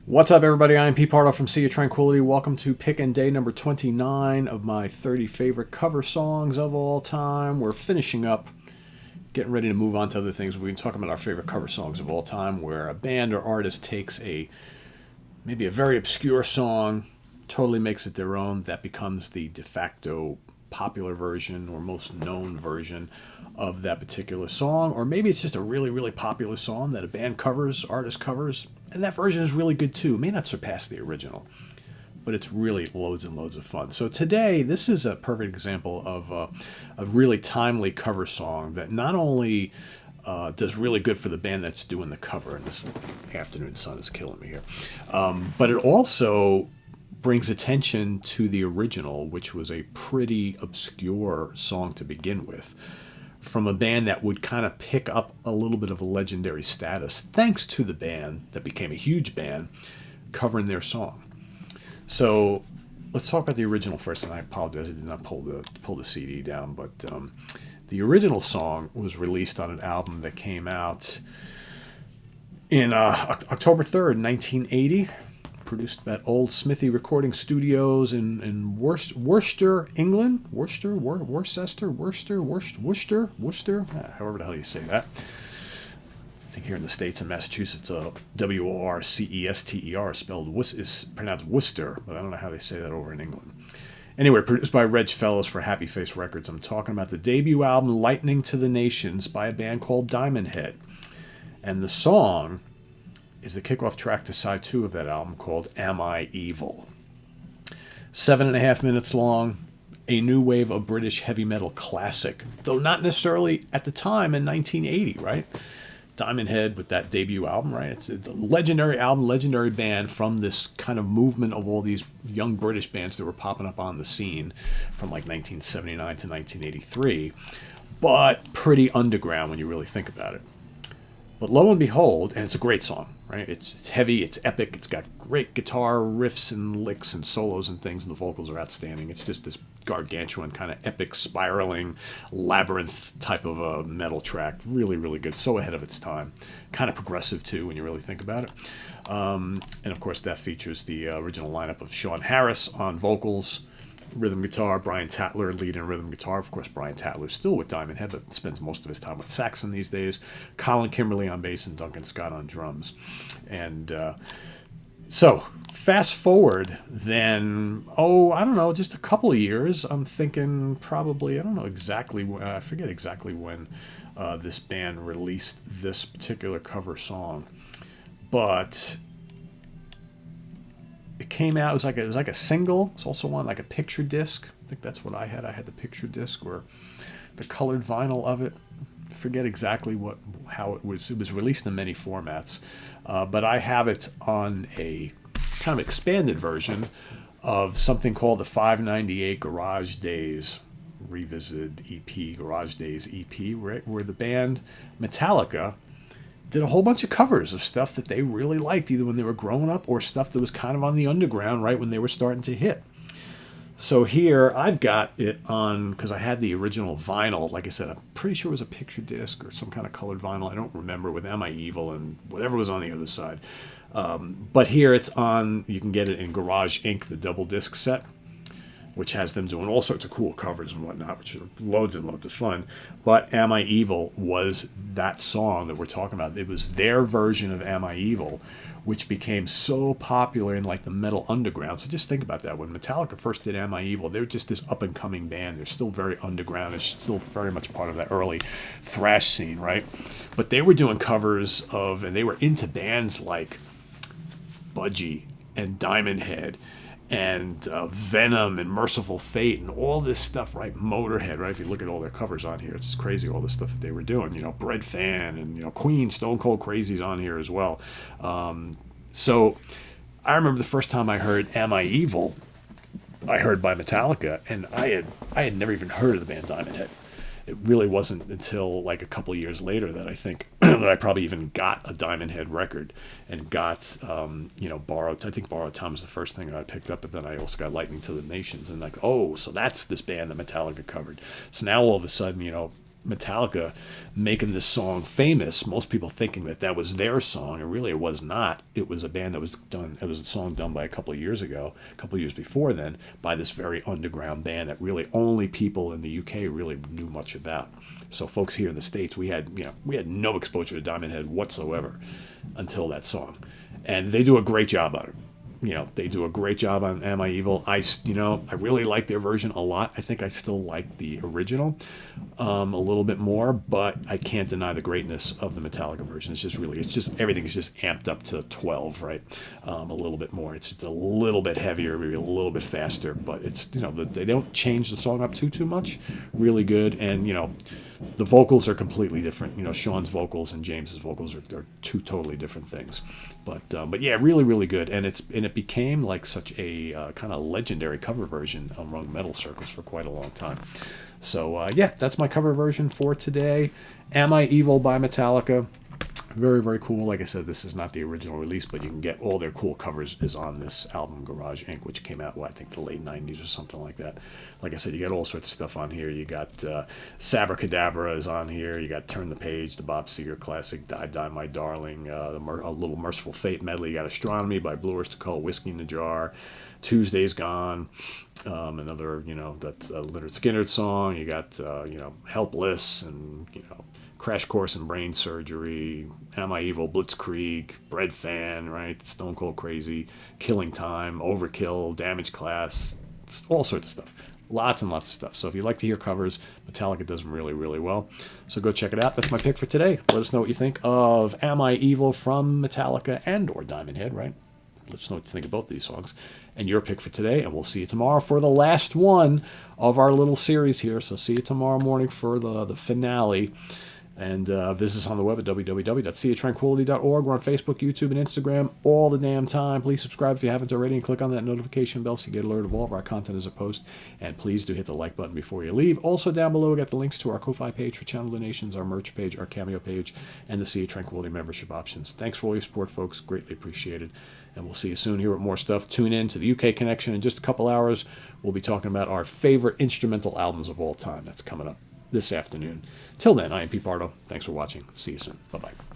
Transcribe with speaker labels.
Speaker 1: What's up, everybody? I'm Pete Pardo from Sea of Tranquility. Welcome to Pick and Day number 29 of my 30 favorite cover songs of all time. We're finishing up, getting ready to move on to other things. We've been talking about our favorite cover songs of all time, where a band or artist takes maybe a very obscure song, totally makes it their own. That becomes the de facto popular version or most known version of that particular song. Or maybe it's just a really, really popular song that a band covers, artist covers, and that version is really good too. It may not surpass the original, but it's really loads and loads of fun. So today, this is a perfect example of a really timely cover song that not only does really good for the band that's doing the cover, and this afternoon sun is killing me here, but it also brings attention to the original, which was a pretty obscure song to begin with, from a band that would kind of pick up a little bit of a legendary status thanks to the band that became a huge band covering their song. So let's talk about the original first, and I apologize, I did not pull the CD down, but the original song was released on an album that came out in October 3rd, 1980, produced at Old Smithy Recording Studios in Worcester, England. Worcester, however the hell you say that. I think here in the States in Massachusetts, Worcester is pronounced Worcester, but I don't know how they say that over in England. Anyway, produced by Reg Fellows for Happy Face Records. I'm talking about the debut album Lightning to the Nations by a band called Diamond Head. And the song is the kickoff track to side 2 of that album called Am I Evil? 7.5 minutes long, a new wave of British heavy metal classic, though not necessarily at the time in 1980, right? Diamond Head with that debut album, right? It's a legendary album, legendary band from this kind of movement of all these young British bands that were popping up on the scene from like 1979 to 1983, but pretty underground when you really think about it. But lo and behold, and it's a great song, right? It's heavy, it's epic, it's got great guitar riffs and licks and solos and things, and the vocals are outstanding. It's just this gargantuan kind of epic, spiraling, labyrinth type of a metal track. Really, really good. So ahead of its time. Kind of progressive, too, when you really think about it. And, of course, that features the original lineup of Sean Harris on vocals, rhythm guitar, Brian Tatler lead and rhythm guitar. Of course, Brian Tatler's still with Diamond Head, but spends most of his time with Saxon these days. Colin Kimberly on bass and Duncan Scott on drums. And so, fast forward then, I don't know, just a couple of years. I'm thinking probably, I don't know exactly, I forget exactly when this band released this particular cover song. But it came out, it was like a single. It's also on like a picture disc. I think that's what I had. I had the picture disc or the colored vinyl of it. I forget exactly how it was. It was released in many formats, but I have it on a kind of expanded version of something called the 598 Garage Days Revisited EP, Garage Days EP, right, where the band Metallica did a whole bunch of covers of stuff that they really liked, either when they were growing up or stuff that was kind of on the underground right when they were starting to hit. So here I've got it on, because I had the original vinyl. Like I said, I'm pretty sure it was a picture disc or some kind of colored vinyl. I don't remember, with Am I Evil and whatever was on the other side. But here it's on, you can get it in Garage Inc., the double disc set, which has them doing all sorts of cool covers and whatnot, which are loads and loads of fun. But Am I Evil was that song that we're talking about. It was their version of Am I Evil, which became so popular in like the metal underground. So just think about that. When Metallica first did Am I Evil, they were just this up-and-coming band. They're still very underground. It's still very much part of that early thrash scene, right? But they were doing covers of, and they were into bands like Budgie and Diamond Head and Venom and Merciful Fate and all this stuff, right? Motorhead, right? If you look at all their covers on here, it's crazy, all the stuff that they were doing. Bread Fan and, Queen, Stone Cold Crazy's on here as well. So I remember the first time I heard Am I Evil, I heard by Metallica, and I had never even heard of the band Diamond Head. It really wasn't until like a couple of years later that I think that I probably even got a Diamond Head record and got, Borrowed. I think Borrowed Time was the first thing that I picked up, but then I also got Lightning to the Nations, and like, so that's this band that Metallica covered. So now all of a sudden, Metallica making this song famous, most people thinking that that was their song, and really it was not. It was a band that was done, it was a song done by a couple of years ago, a couple of years before then, by this very underground band that really only people in the UK really knew much about. So folks here in the States, we had no exposure to Diamond Head whatsoever until that song. And they do a great job on it. They do a great job on Am I Evil. I really like their version a lot. I think I still like the original a little bit more, but I can't deny the greatness of the Metallica version. Everything's just amped up to 12, right? A little bit more. It's just a little bit heavier, maybe a little bit faster, but it's, they don't change the song up too much. Really good. And, the vocals are completely different. Sean's vocals and James's vocals are two totally different things. But yeah, really, really good. And it became like such a kind of legendary cover version among metal circles for quite a long time. So yeah, that's my cover version for today. Am I Evil by Metallica. Very, very cool. Like I said, this is not the original release, but you can get all their cool covers is on this album, Garage Inc., which came out, I think the late 90s or something like that. Like I said, you got all sorts of stuff on here. You got Sabracadabra is on here. You got Turn the Page, the Bob Seger classic, Die, Die, My Darling, a Little Merciful Fate medley. You got Astronomy by Blue Oyster Cult, Whiskey in the Jar, Tuesday's Gone, another, that's a Lynyrd Skynyrd song. You got, Helpless and, Crash Course in Brain Surgery, Am I Evil, Blitzkrieg, Bread Fan, right? Stone Cold Crazy, Killing Time, Overkill, Damage Class, all sorts of stuff. Lots and lots of stuff. So if you like to hear covers, Metallica does them really, really well. So go check it out. That's my pick for today. Let us know what you think of Am I Evil from Metallica and or Diamond Head, right? Let us know what you think of both these songs. And your pick for today, and we'll see you tomorrow for the last one of our little series here. So see you tomorrow morning for the finale. And visit us on the web at www.seatranquility.org. We're on Facebook, YouTube, and Instagram all the damn time. Please subscribe if you haven't already and click on that notification bell so you get alerted of all of our content as a post. And please do hit the like button before you leave. Also down below, we got the links to our Ko-Fi page for channel donations, our merch page, our Cameo page, and the Sea of Tranquility membership options. Thanks for all your support, folks. Greatly appreciated. And we'll see you soon here with more stuff. Tune in to the UK Connection in just a couple hours. We'll be talking about our favorite instrumental albums of all time. That's coming up this afternoon. Till then, I am Pete Pardo. Thanks for watching. See you soon. Bye-bye.